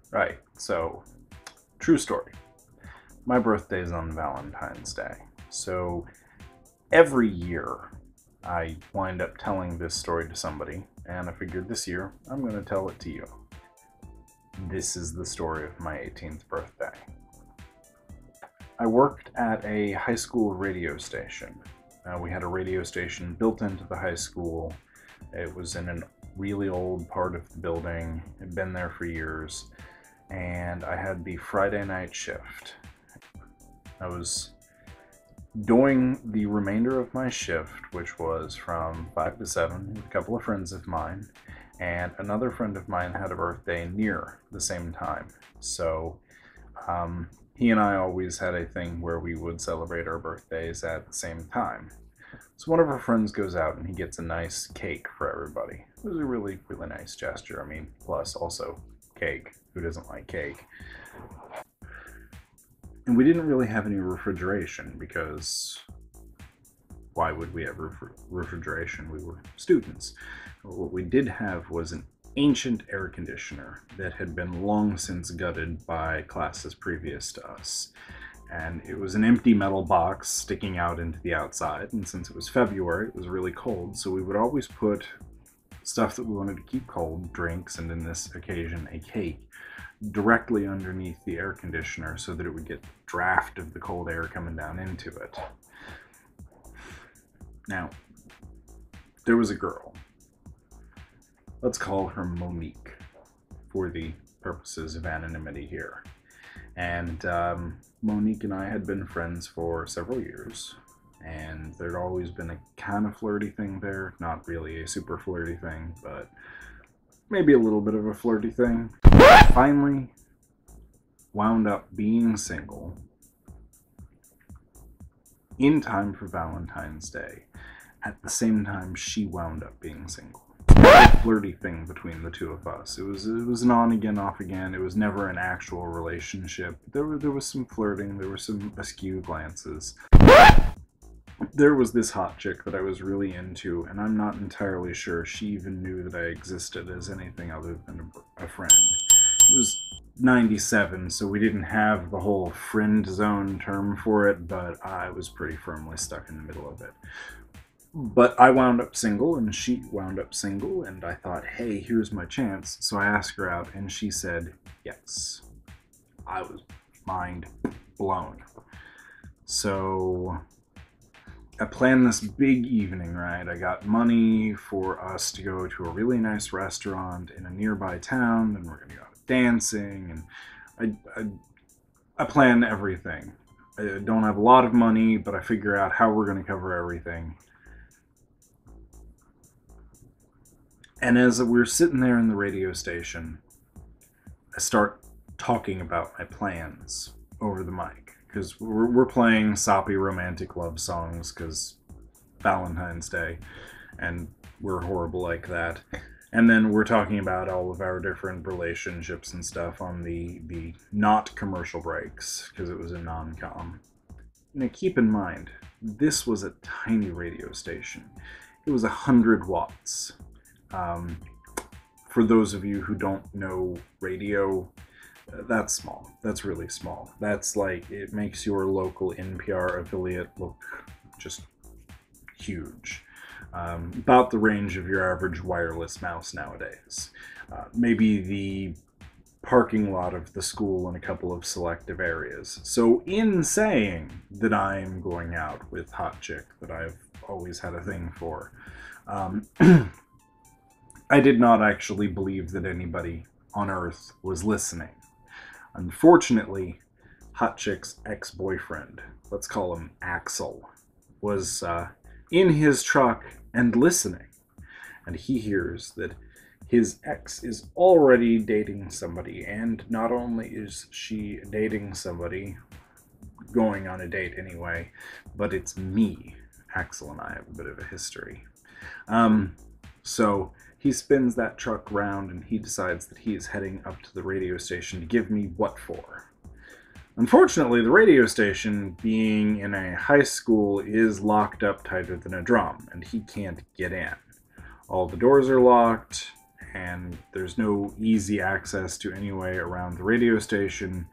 Right, so, true story. My birthday's on Valentine's Day, so every year I wind up telling this story to somebody, and I figured this year I'm going to tell it to you. This is the story of my 18th birthday. I worked at a high school radio station. We had a radio station built into the high school. It was in a really old part of the building. It had been there for years. And I had the Friday night shift. I was doing the remainder of my shift, which was from 5 to 7, with a couple of friends of mine, and another friend of mine had a birthday near the same time. So he and I always had a thing where we would celebrate our birthdays at the same time. So one of our friends goes out and he gets a nice cake for everybody. It was a really, really nice gesture. I mean, plus also cake. Who doesn't like cake? And we didn't really have any refrigeration because why would we have refrigeration? We were students. What we did have was an ancient air conditioner that had been long since gutted by classes previous to us. And it was an empty metal box sticking out into the outside, and since it was February, it was really cold, so we would always put stuff that we wanted to keep cold, drinks, and in this occasion a cake, directly underneath the air conditioner so that it would get the draft of the cold air coming down into it. Now, there was a girl. Let's call her Monique for the purposes of anonymity here. And Monique and I had been friends for several years, and there'd always been a kind of flirty thing there. Not really a super flirty thing, but maybe a little bit of a flirty thing. Finally wound up being single in time for Valentine's Day, at the same time she wound up being single. A flirty thing between the two of us. It was an on again, off again. It was never an actual relationship. There was some flirting, there were some askew glances. There was this hot chick that I was really into, and I'm not entirely sure she even knew that I existed as anything other than a friend. It was 97, so we didn't have the whole friend zone term for it, but I was pretty firmly stuck in the middle of it. But I wound up single, and she wound up single, and I thought, hey, here's my chance. So I asked her out, and she said yes. I was mind blown. So I planned this big evening, right? I got money for us to go to a really nice restaurant in a nearby town, and we're going to go out dancing, and I plan everything. I don't have a lot of money, but I figure out how we're going to cover everything. And as we're sitting there in the radio station, I start talking about my plans over the mic. Because we're playing soppy romantic love songs, because Valentine's Day, and we're horrible like that. And then we're talking about all of our different relationships and stuff on the not commercial breaks, because it was a non-com. Now keep in mind, this was a tiny radio station. It was 100 watts. For those of you who don't know radio, that's small. That's really small. That's like, it makes your local NPR affiliate look just huge. About the range of your average wireless mouse nowadays. Maybe the parking lot of the school in a couple of selective areas. So in saying that I'm going out with hot chick that I've always had a thing for, I did not actually believe that anybody on Earth was listening. Unfortunately, hot chick's ex-boyfriend, let's call him Axel, was in his truck and listening. And he hears that his ex is already dating somebody, and not only is she dating somebody, going on a date anyway, but it's me. Axel and I have a bit of a history. So he spins that truck round and he decides that he is heading up to the radio station to give me what for? Unfortunately, the radio station, being in a high school, is locked up tighter than a drum, and he can't get in. All the doors are locked, and there's no easy access to any way around the radio station.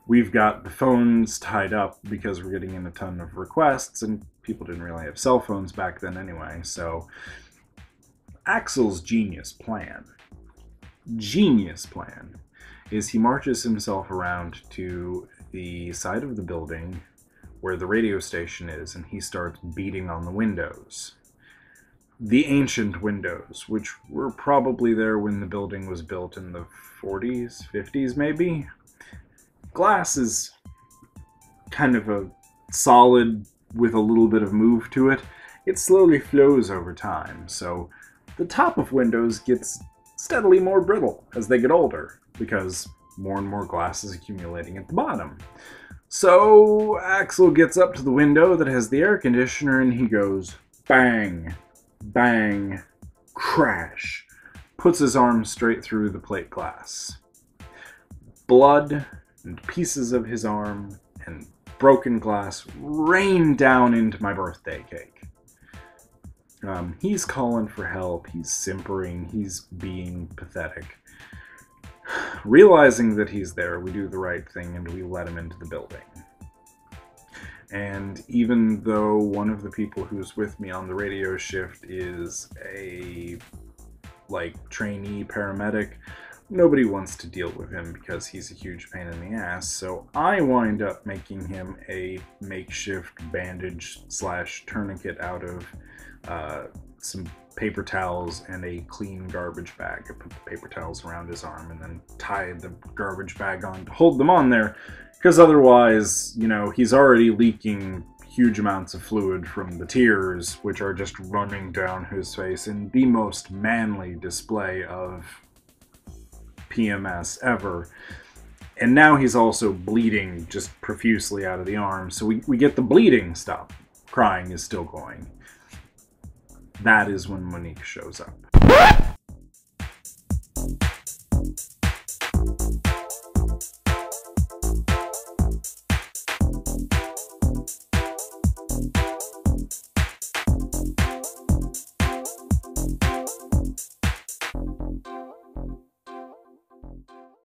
We've got the phones tied up because we're getting in a ton of requests, and people didn't really have cell phones back then anyway, so Axel's genius plan is he marches himself around to the side of the building where the radio station is, and he starts beating on the windows. The ancient windows, which were probably there when the building was built in the 40s, 50s maybe. Glass is kind of a solid with a little bit of move to it. It slowly flows over time, so the top of windows gets steadily more brittle as they get older, because more and more glass is accumulating at the bottom. So Axel gets up to the window that has the air conditioner, and he goes bang, bang, crash, puts his arm straight through the plate glass. Blood and pieces of his arm and broken glass rain down into my birthday cake. He's calling for help, he's simpering, he's being pathetic. Realizing that he's there, we do the right thing and we let him into the building. And even though one of the people who's with me on the radio shift is a, trainee paramedic, nobody wants to deal with him because he's a huge pain in the ass, so I wind up making him a makeshift bandage/tourniquet out of some paper towels and a clean garbage bag. I put the paper towels around his arm and then tied the garbage bag on to hold them on there, because otherwise, he's already leaking huge amounts of fluid from the tears, which are just running down his face in the most manly display of PMS ever. And now he's also bleeding just profusely out of the arm, so we get the bleeding stop. Crying is still going. That is when Monique shows up.